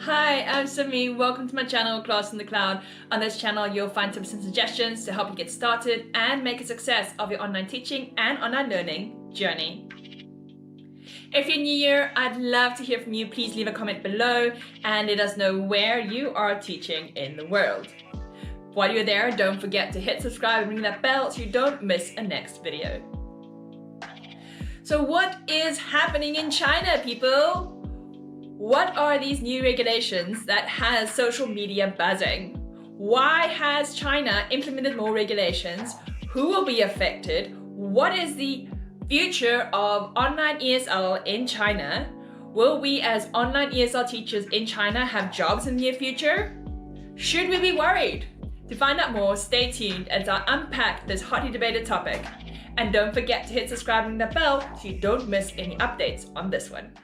Hi, I'm Simi. Welcome to my channel, Class in the Cloud. On this channel, you'll find tips and suggestions to help you get started and make a success of your online teaching and online learning journey. If you're new here, I'd love to hear from you. Please leave a comment below and let us know where you are teaching in the world. While you're there, don't forget to hit subscribe and ring that bell so you don't miss a next video. So what is happening in China, people? What are these new regulations that has social media buzzing? Why has China implemented more regulations? Who will be affected? What is the future of online ESL in China? Will we as online ESL teachers in China have jobs in the near future? Should we be worried? To find out more, stay tuned as I unpack this hotly debated topic. And don't forget to hit subscribe and the bell so you don't miss any updates on this one.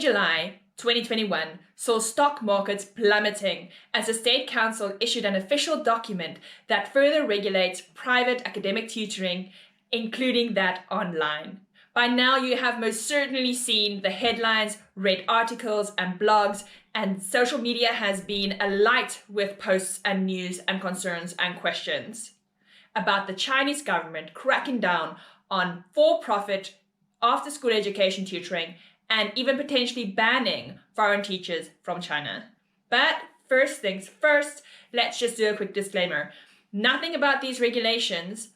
July 2021 saw stock markets plummeting as the State Council issued an official document that further regulates private academic tutoring, including that online. By now, you have most certainly seen the headlines, read articles and blogs, and social media has been alight with posts and news and concerns and questions about the Chinese government cracking down on for-profit after-school education tutoring and even potentially banning foreign teachers from China. But first things first, let's just do a quick disclaimer. Nothing about these regulations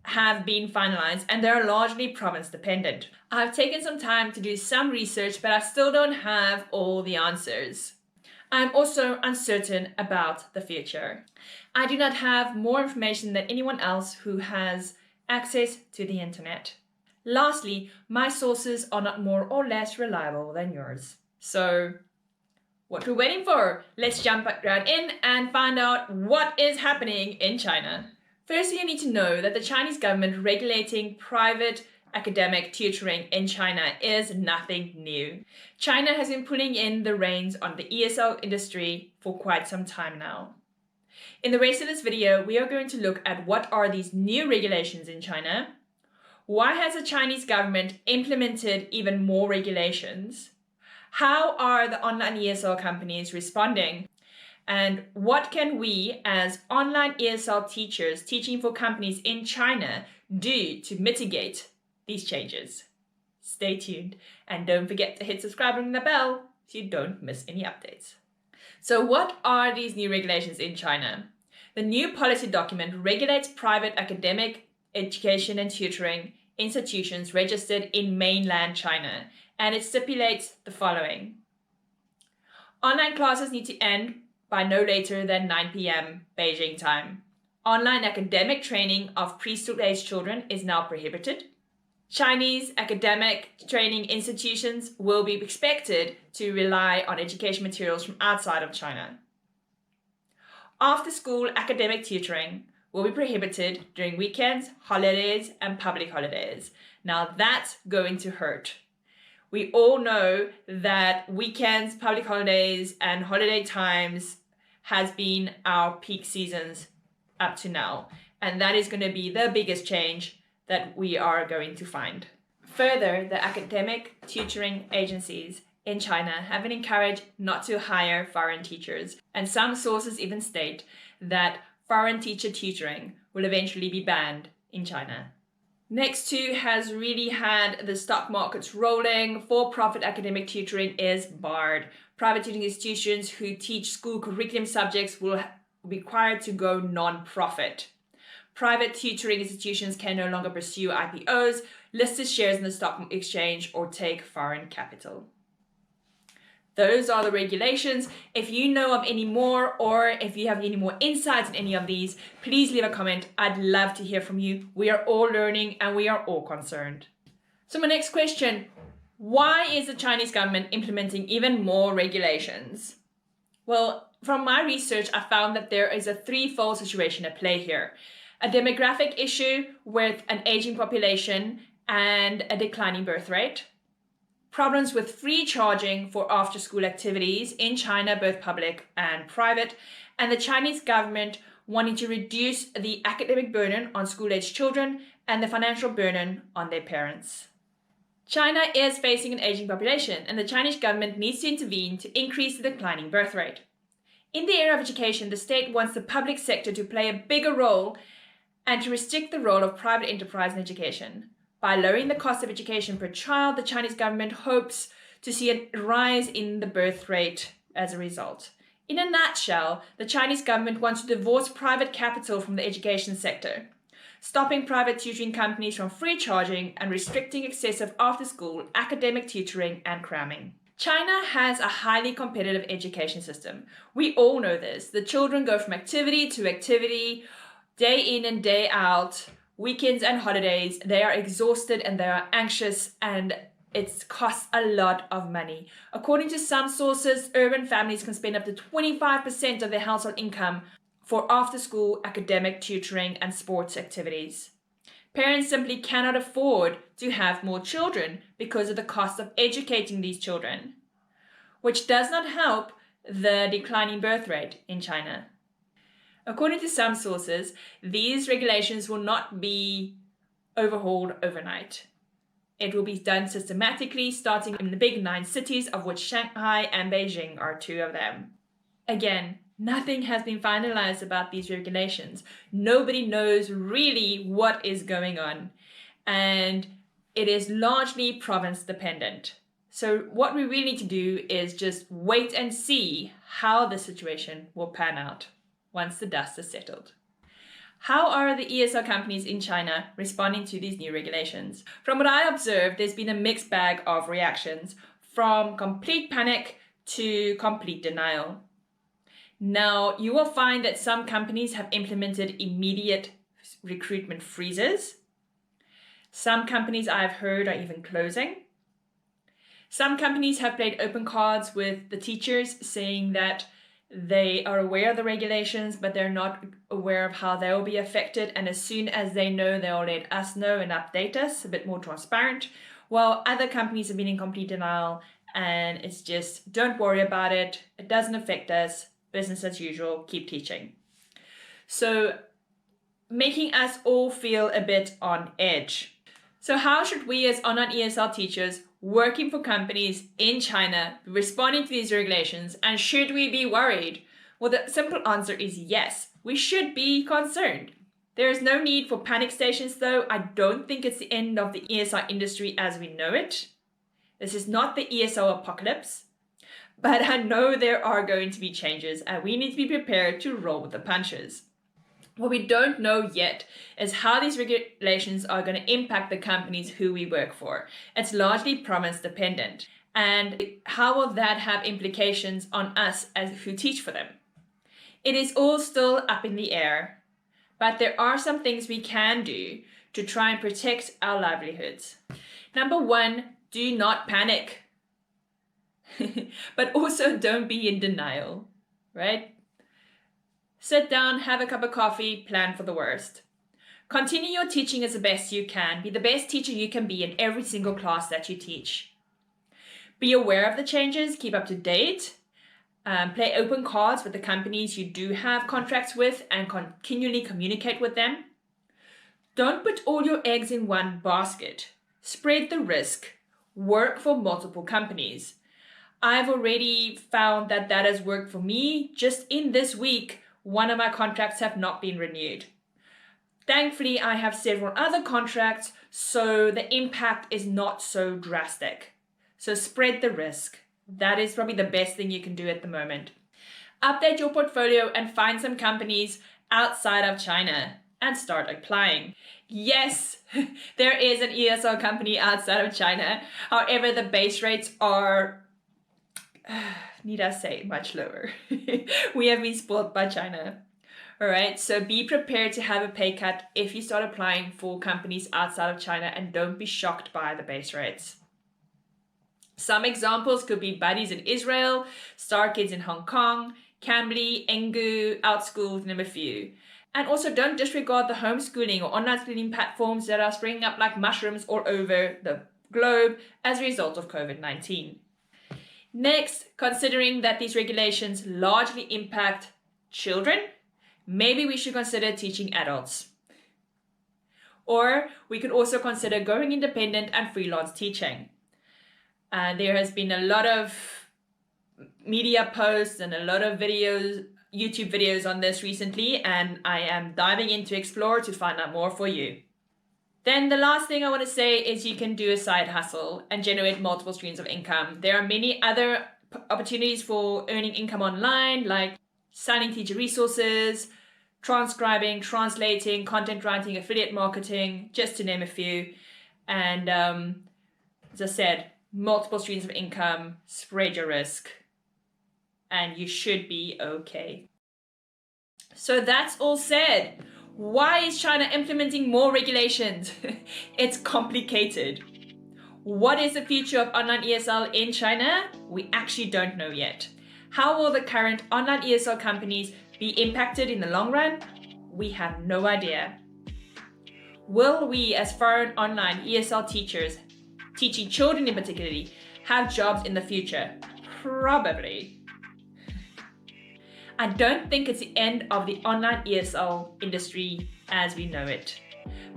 have been finalized and they're largely province dependent. I've taken some time to do some research, but I still don't have all the answers. I'm also uncertain about the future. I do not have more information than anyone else who has access to the internet. Lastly, my sources are not more or less reliable than yours. So, what we're waiting for? Let's jump right in and find out what is happening in China. Firstly, you need to know that the Chinese government regulating private academic tutoring in China is nothing new. China has been pulling in the reins on the ESL industry for quite some time now. In the rest of this video, we are going to look at what are these new regulations in China. Why has the Chinese government implemented even more regulations? How are the online ESL companies responding? And what can we as online ESL teachers teaching for companies in China do to mitigate these changes? Stay tuned and don't forget to hit subscribe and ring the bell so you don't miss any updates. So what are these new regulations in China? The new policy document regulates private academic education and tutoring institutions registered in mainland China, and it stipulates the following. Online classes need to end by no later than 9 p.m. Beijing time. Online academic training of preschool-age children is now prohibited. Chinese academic training institutions will be expected to rely on education materials from outside of China. After-school academic tutoring will be prohibited during weekends, holidays, and public holidays. Now that's going to hurt. We all know that weekends, public holidays, and holiday times has been our peak seasons up to now. And that is going to be the biggest change that we are going to find. Further, the academic tutoring agencies in China have been encouraged not to hire foreign teachers. And some sources even state that foreign teacher tutoring will eventually be banned in China. Next two has really had the stock markets rolling. For-profit academic tutoring is barred. Private tutoring institutions who teach school curriculum subjects will be required to go non-profit. Private tutoring institutions can no longer pursue IPOs, list as shares in the stock exchange, or take foreign capital. Those are the regulations. If you know of any more or if you have any more insights on any of these, please leave a comment. I'd love to hear from you. We are all learning and we are all concerned. So my next question, why is the Chinese government implementing even more regulations? Well, from my research, I found that there is a threefold situation at play here. A demographic issue with an aging population and a declining birth rate. Problems with free charging for after-school activities in China, both public and private, and the Chinese government wanting to reduce the academic burden on school-aged children and the financial burden on their parents. China is facing an aging population, and the Chinese government needs to intervene to increase the declining birth rate. In the area of education, the state wants the public sector to play a bigger role and to restrict the role of private enterprise in education. By lowering the cost of education per child, the Chinese government hopes to see a rise in the birth rate as a result. In a nutshell, the Chinese government wants to divorce private capital from the education sector, stopping private tutoring companies from free charging and restricting excessive after-school academic tutoring and cramming. China has a highly competitive education system. We all know this. The children go from activity to activity, day in and day out, weekends and holidays. They are exhausted and they are anxious, and it costs a lot of money. According to some sources, urban families can spend up to 25% of their household income for after-school academic tutoring and sports activities. Parents simply cannot afford to have more children because of the cost of educating these children, which does not help the declining birth rate in China. According to some sources, these regulations will not be overhauled overnight. It will be done systematically, starting in the big 9 cities, of which Shanghai and Beijing are 2 of them. Again, nothing has been finalized about these regulations. Nobody knows really what is going on, and it is largely province dependent. So what we really need to do is just wait and see how the situation will pan out once the dust has settled. How are the ESL companies in China responding to these new regulations? From what I observed, there's been a mixed bag of reactions, from complete panic to complete denial. Now, you will find that some companies have implemented immediate recruitment freezes. Some companies I've heard are even closing. Some companies have played open cards with the teachers, saying that they are aware of the regulations, but they're not aware of how they'll be affected. And as soon as they know, they'll let us know and update us, a bit more transparent. While other companies have been in complete denial, and it's just, don't worry about it. It doesn't affect us. Business as usual, keep teaching. So making us all feel a bit on edge. So how should we as online ESL teachers working for companies in China be responding to these regulations, and should we be worried? Well, the simple answer is yes, we should be concerned. There is no need for panic stations though. I don't think it's the end of the ESL industry as we know it. This is not the ESL apocalypse. But I know there are going to be changes, and we need to be prepared to roll with the punches. What we don't know yet is how these regulations are going to impact the companies who we work for. It's largely province dependent. And how will that have implications on us as who teach for them? It is all still up in the air, but there are some things we can do to try and protect our livelihoods. Number 1, do not panic. But also don't be in denial, right? Sit down, have a cup of coffee, plan for the worst. Continue your teaching as the best you can. Be the best teacher you can be in every single class that you teach. Be aware of the changes, keep up to date, play open cards with the companies you do have contracts with and continually communicate with them. Don't put all your eggs in one basket. Spread the risk. Work for multiple companies. I've already found that has worked for me. Just in this week, one of my contracts have not been renewed. Thankfully, I have several other contracts, so the impact is not so drastic. So spread the risk. That is probably the best thing you can do at the moment. Update your portfolio and find some companies outside of China and start applying. Yes, there is an ESL company outside of China. However, the base rates are, need I say, much lower. We have been spoiled by China. All right, so be prepared to have a pay cut if you start applying for companies outside of China, and don't be shocked by the base rates. Some examples could be Buddies in Israel, Star Kids in Hong Kong, Cambly, Engu, Outschool, to name a few. And also don't disregard the homeschooling or online schooling platforms that are springing up like mushrooms all over the globe as a result of COVID-19. Next, considering that these regulations largely impact children, maybe we should consider teaching adults. Or we could also consider going independent and freelance teaching. There has been a lot of media posts and a lot of videos, YouTube videos on this recently, and I am diving in to explore to find out more for you. Then the last thing I want to say is you can do a side hustle and generate multiple streams of income. There are many other opportunities for earning income online, like selling teacher resources, transcribing, translating, content writing, affiliate marketing, just to name a few. And as I said, multiple streams of income, spread your risk, and you should be okay. So that's all said. Why is China implementing more regulations? It's complicated. What is the future of online ESL in China? We actually don't know yet. How will the current online ESL companies be impacted in the long run? We have no idea. Will we, as foreign online ESL teachers, teaching children in particular, have jobs in the future? Probably. I don't think it's the end of the online ESL industry as we know it.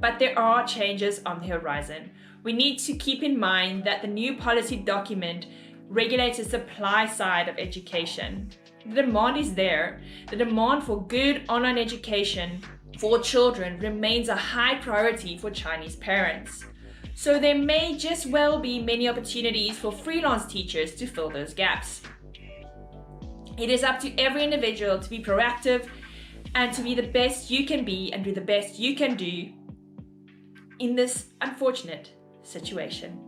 But there are changes on the horizon. We need to keep in mind that the new policy document regulates the supply side of education. The demand is there. The demand for good online education for children remains a high priority for Chinese parents. So there may just well be many opportunities for freelance teachers to fill those gaps. It is up to every individual to be proactive and to be the best you can be and do the best you can do in this unfortunate situation.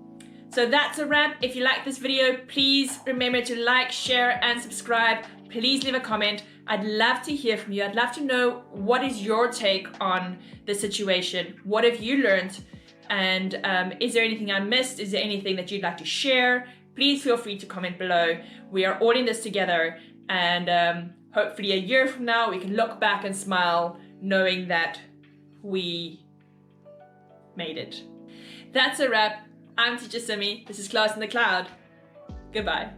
So that's a wrap. If you like this video, please remember to like, share, and subscribe. Please leave a comment. I'd love to hear from you. I'd love to know what is your take on the situation. What have you learned? And is there anything I missed? Is there anything that you'd like to share? Please feel free to comment below. We are all in this together. And hopefully a year from now, we can look back and smile knowing that we made it. That's a wrap. I'm Teacher Simi. This is Class in the Cloud. Goodbye.